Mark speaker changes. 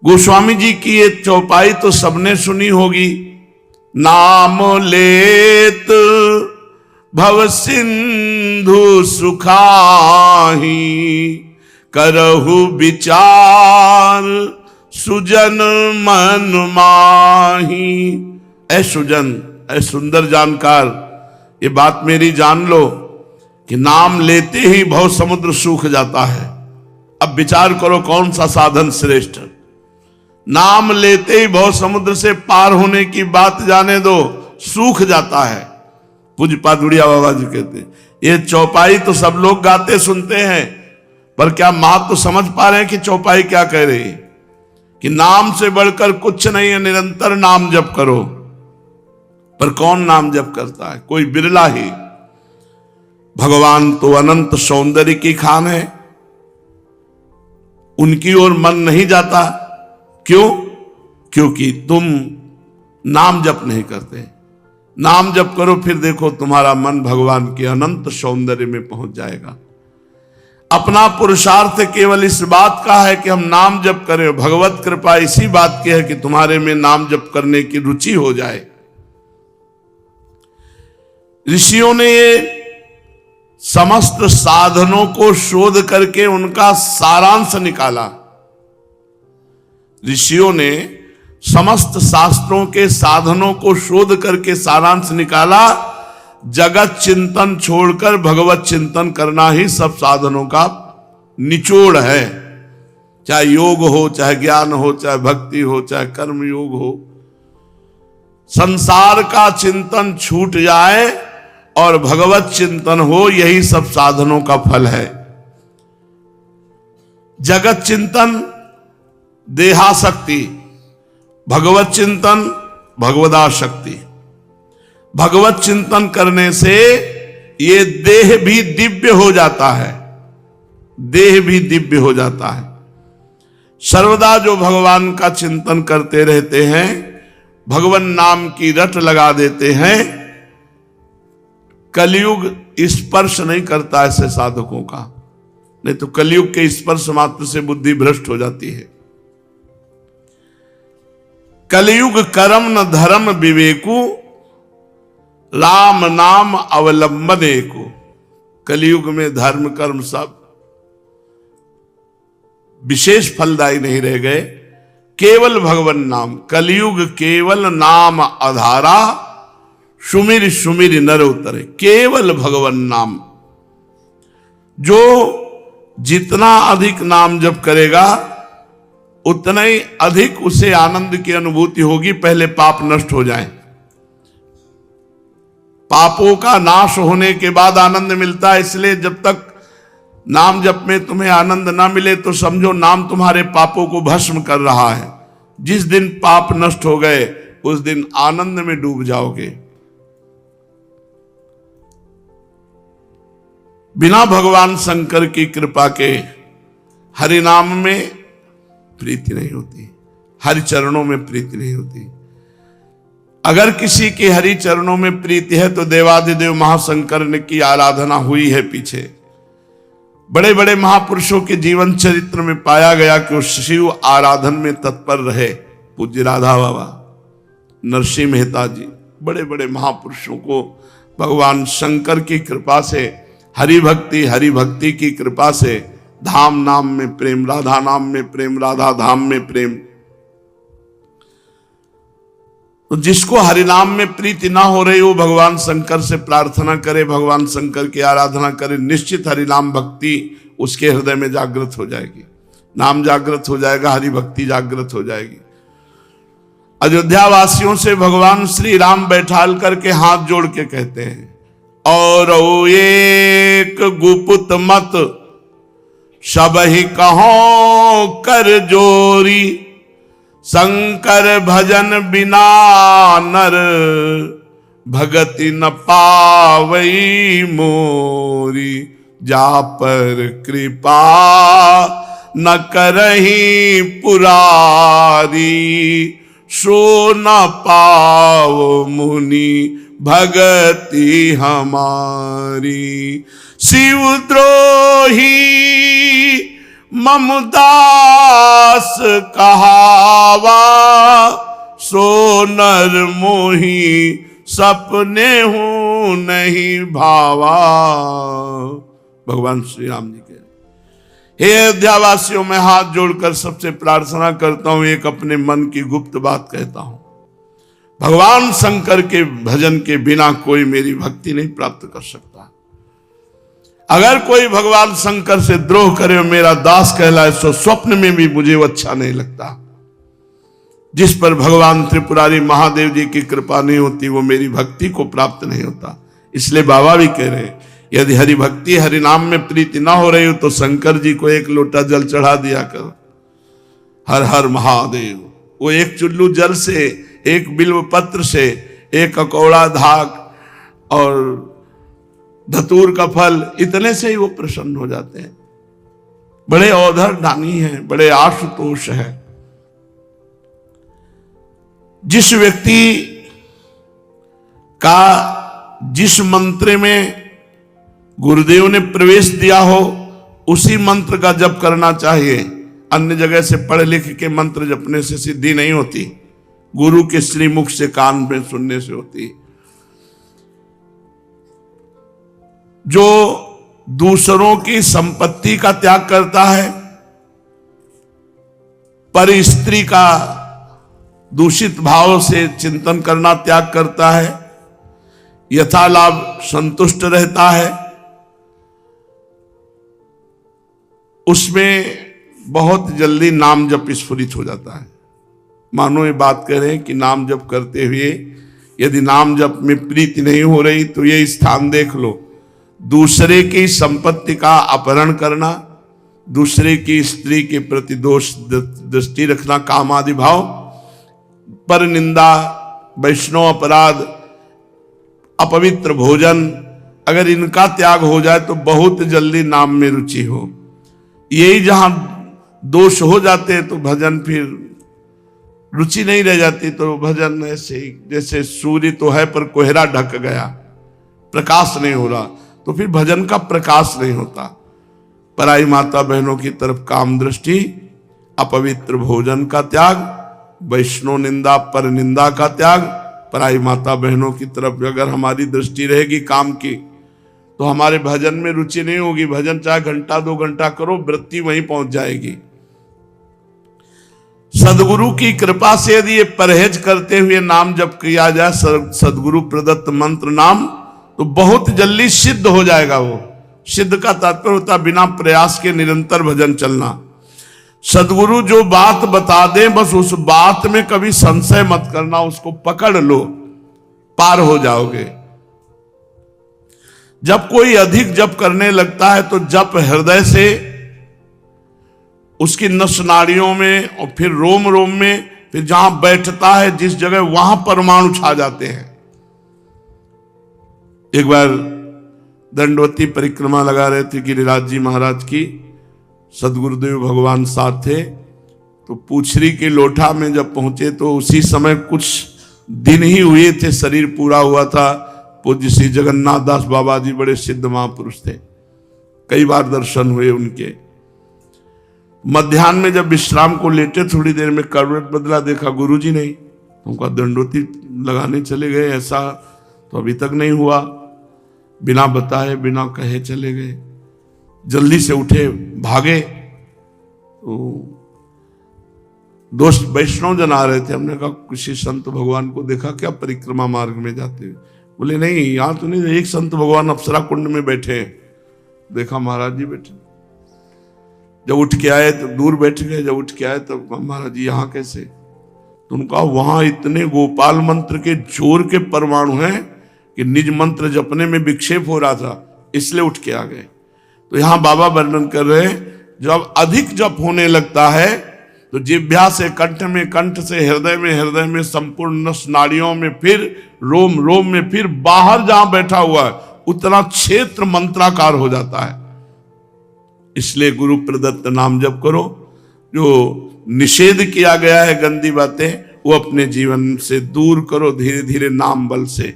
Speaker 1: गोस्वामी जी की ये चौपाई तो सबने सुनी होगी। नाम लेत भव सिंधु सुखाही, करहु विचार सुजन मन माही। ऐ सुजन, ऐ सुंदर जानकार, ये बात मेरी जान लो कि नाम लेते ही भव समुद्र सूख जाता है। अब विचार करो कौन सा साधन श्रेष्ठ। नाम लेते ही भव समुद्र से पार होने की बात जाने दो, सूख जाता है। पूज्य पादुड़िया बाबा जी कहते हैं ये चौपाई तो सब लोग गाते सुनते हैं, पर क्या मां तो समझ पा रहे हैं कि चौपाई क्या कह रही है? कि नाम से बढ़कर कुछ नहीं है, निरंतर नाम जप करो। पर कौन नाम जप करता है? कोई बिरला ही। भगवान तो अनंत सौंदर्य की खान है, उनकी ओर मन नहीं जाता। क्यों? क्योंकि तुम नाम जप नहीं करते। नाम जप करो, फिर देखो तुम्हारा मन भगवान के अनंत सौंदर्य में पहुंच जाएगा। अपना पुरुषार्थ केवल इस बात का है कि हम नाम जप करें। भगवत कृपा इसी बात की है कि तुम्हारे में नाम जप करने की रुचि हो जाए। ऋषियों ने ये समस्त साधनों को शोध करके उनका सारांश निकाला। ऋषियों ने समस्त शास्त्रों के साधनों को शोध करके सारांश निकाला। जगत चिंतन छोड़कर भगवत चिंतन करना ही सब साधनों का निचोड़ है। चाहे योग हो, चाहे ज्ञान हो, चाहे भक्ति हो, चाहे कर्म योग हो। संसार का चिंतन छूट जाए और भगवत चिंतन हो, यही सब साधनों का फल है। जगत चिंतन देहाशक्ति, भगवत चिंतन भगवदाशक्ति। भगवत चिंतन करने से ये देह भी दिव्य हो जाता है, देह भी दिव्य हो जाता है। सर्वदा जो भगवान का चिंतन करते रहते हैं, भगवान नाम की रट लगा देते हैं, कलयुग स्पर्श नहीं करता ऐसे साधकों का। नहीं तो कलयुग के स्पर्श मात्र से बुद्धि भ्रष्ट हो जाती है। कलयुग कर्म न धर्म विवेकु, राम नाम अवलंबने को। कलयुग में धर्म कर्म सब विशेष फलदायी नहीं रह गए, केवल भगवन नाम। कलयुग केवल नाम आधारा, सुमिर सुमिर नर उतरे। केवल भगवन नाम। जो जितना अधिक नाम जप करेगा उतना ही अधिक उसे आनंद की अनुभूति होगी। पहले पाप नष्ट हो जाए। पापों का नाश होने के बाद आनंद मिलता है। इसलिए जब तक नाम जप में तुम्हें आनंद ना मिले तो समझो नाम तुम्हारे पापों को भस्म कर रहा है। जिस दिन पाप नष्ट हो गए उस दिन आनंद में डूब जाओगे। बिना भगवान शंकर की कृपा के हरि नाम में प्रीति नहीं होती, हरि चरणों में प्रीति नहीं होती। अगर किसी के हरि चरणों में प्रीति है तो देवाधिदेव महाशंकर ने की आराधना हुई है। पीछे बड़े बड़े महापुरुषों के जीवन चरित्र में पाया गया कि वो शिव आराधन में तत्पर रहे। पूज्य राधा बाबा, नरसिंह मेहता जी, बड़े बड़े महापुरुषों को भगवान शंकर की कृपा से, हरि भक्ति की कृपा से धाम नाम में प्रेम, राधा नाम में प्रेम, राधा धाम में प्रेम। तो जिसको हरि नाम में प्रीति ना हो रही वो भगवान शंकर से प्रार्थना करे, भगवान शंकर की आराधना करे, निश्चित हरि नाम भक्ति उसके हृदय में जागृत हो जाएगी। नाम जागृत हो जाएगा, हरि भक्ति जागृत हो जाएगी। अयोध्या वासियों से भगवान श्री राम बैठाल करके हाथ जोड़ के कहते हैं, और एक गुप्त मत सब ही कहो कर जोरी, शंकर भजन बिना नर भगति न पावई मोरी, जा पर कृपा न करही पुरारी, सो न पाव मुनि भगति हमारी। शिवद्रोही ममदास कहावा, सो नर मोही सपने हूं नहीं भावा। भगवान श्री राम जी के हे अयोध्यावासियों, मैं हाथ जोड़कर सबसे प्रार्थना करता हूं, एक अपने मन की गुप्त बात कहता हूं। भगवान शंकर के भजन के बिना कोई मेरी भक्ति नहीं प्राप्त कर सकता। अगर कोई भगवान शंकर से द्रोह करे और मेरा दास कहलाए, तो स्वप्न में भी मुझे वो अच्छा नहीं लगता। जिस पर भगवान त्रिपुरारी महादेव जी की कृपा नहीं होती, वो मेरी भक्ति को प्राप्त नहीं होता। इसलिए बाबा भी कह रहे हैं, यदि हरि भक्ति हरि नाम में प्रीति ना हो रही हो तो शंकर जी को एक लोटा जल चढ़ा दिया करो। हर हर महादेव। वो एक चुल्लू जल से, एक बिल्व पत्र से, एक ककौड़ा धाक और धतूर का फल, इतने से ही वो प्रसन्न हो जाते हैं। बड़े औधर दानी हैं, बड़े आशुतोष हैं। जिस व्यक्ति का जिस मंत्र में गुरुदेव ने प्रवेश दिया हो, उसी मंत्र का जप करना चाहिए। अन्य जगह से पढ़ लिख के मंत्र जपने से सिद्धि नहीं होती, गुरु के श्रीमुख से कान में सुनने से होती। जो दूसरों की संपत्ति का त्याग करता है, पर स्त्री का दूषित भाव से चिंतन करना त्याग करता है, यथालाभ संतुष्ट रहता है, उसमें बहुत जल्दी नाम जप स्फुरित हो जाता है। मानो ये बात कह रहे हैं कि नाम जप करते हुए यदि नाम जप में प्रीति नहीं हो रही तो ये स्थान देख लो। दूसरे की संपत्ति का अपहरण करना, दूसरे की स्त्री के प्रति दोष दृष्टि रखना, काम आदि भाव, पर निंदा, वैष्णव अपराध, अपवित्र भोजन, अगर इनका त्याग हो जाए तो बहुत जल्दी नाम में रुचि हो। यही जहां दोष हो जाते हैं तो भजन फिर रुचि नहीं रह जाती। तो भजन ऐसे ही जैसे सूर्य तो है पर कोहरा ढक गया, प्रकाश नहीं हो रहा, तो फिर भजन का प्रकाश नहीं होता। पराई माता बहनों की तरफ काम दृष्टि, अपवित्र भोजन का त्याग, वैष्णव निंदा पर निंदा का त्याग, पराई माता बहनों की तरफ अगर हमारी दृष्टि रहेगी काम की तो हमारे भजन में रुचि नहीं होगी। भजन चाहे घंटा 2 घंटा करो, वृत्ति वहीं पहुंच जाएगी। सदगुरु की कृपा से यदि ये परहेज करते हुए नाम जप किया जाए, सदगुरु प्रदत्त मंत्र नाम, तो बहुत जल्दी सिद्ध हो जाएगा। वो सिद्ध का तात्पर्य होता बिना प्रयास के निरंतर भजन चलना। सदगुरु जो बात बता दें, बस उस बात में कभी संशय मत करना, उसको पकड़ लो, पार हो जाओगे। जब कोई अधिक जप करने लगता है तो जप हृदय से उसकी नस नाड़ियों में और फिर रोम रोम में, फिर जहां बैठता है जिस जगह, वहां परमाणु छा जाते हैं। एक बार दंडवती परिक्रमा लगा रहे थे गिरिराज जी महाराज की, सदगुरुदेव भगवान साथ थे। तो पूछरी के लोठा में जब पहुंचे तो उसी समय कुछ दिन ही हुए थे, शरीर पूरा हुआ था। पूज्य श्री जगन्नाथ दास बाबा जी बड़े सिद्ध महापुरुष थे, कई बार दर्शन हुए उनके। मध्याह्न में जब विश्राम को लेटे, थोड़ी देर में करवट बदला, देखा गुरुजी नहीं। उनका दंडोती लगाने चले गए, ऐसा तो अभी तक नहीं हुआ। बिना बताए बिना कहे चले गए, जल्दी से उठे भागे। तो दोस्त वैष्णव जन आ रहे थे, हमने कहा किसी संत भगवान को देखा क्या परिक्रमा मार्ग में जाते हुए? बोले नहीं, यहां तो नहीं, एक संत भगवान अप्सरा कुंड में बैठे हैं। देखा महाराज जी बैठे। जब उठ के आए तो दूर बैठ गए, जब उठ के आए तब तो महाराज जी यहाँ कैसे? तो उनका वहां इतने गोपाल मंत्र के जोर के परमाणु हैं कि निज मंत्र जपने में विक्षेप हो रहा था, इसलिए उठ के आ गए। तो यहां बाबा वर्णन कर रहे हैं, जब अधिक जप होने लगता है तो जिह्वा से कंठ में, कंठ से हृदय में, हृदय में संपूर्ण नस नाड़ियों में, फिर रोम रोम में, फिर बाहर जहां बैठा हुआ है उतना क्षेत्र मंत्राकार हो जाता है। इसलिए गुरु प्रदत्त नाम जप करो। जो निषेध किया गया है गंदी बातें, वो अपने जीवन से दूर करो धीरे धीरे नाम बल से।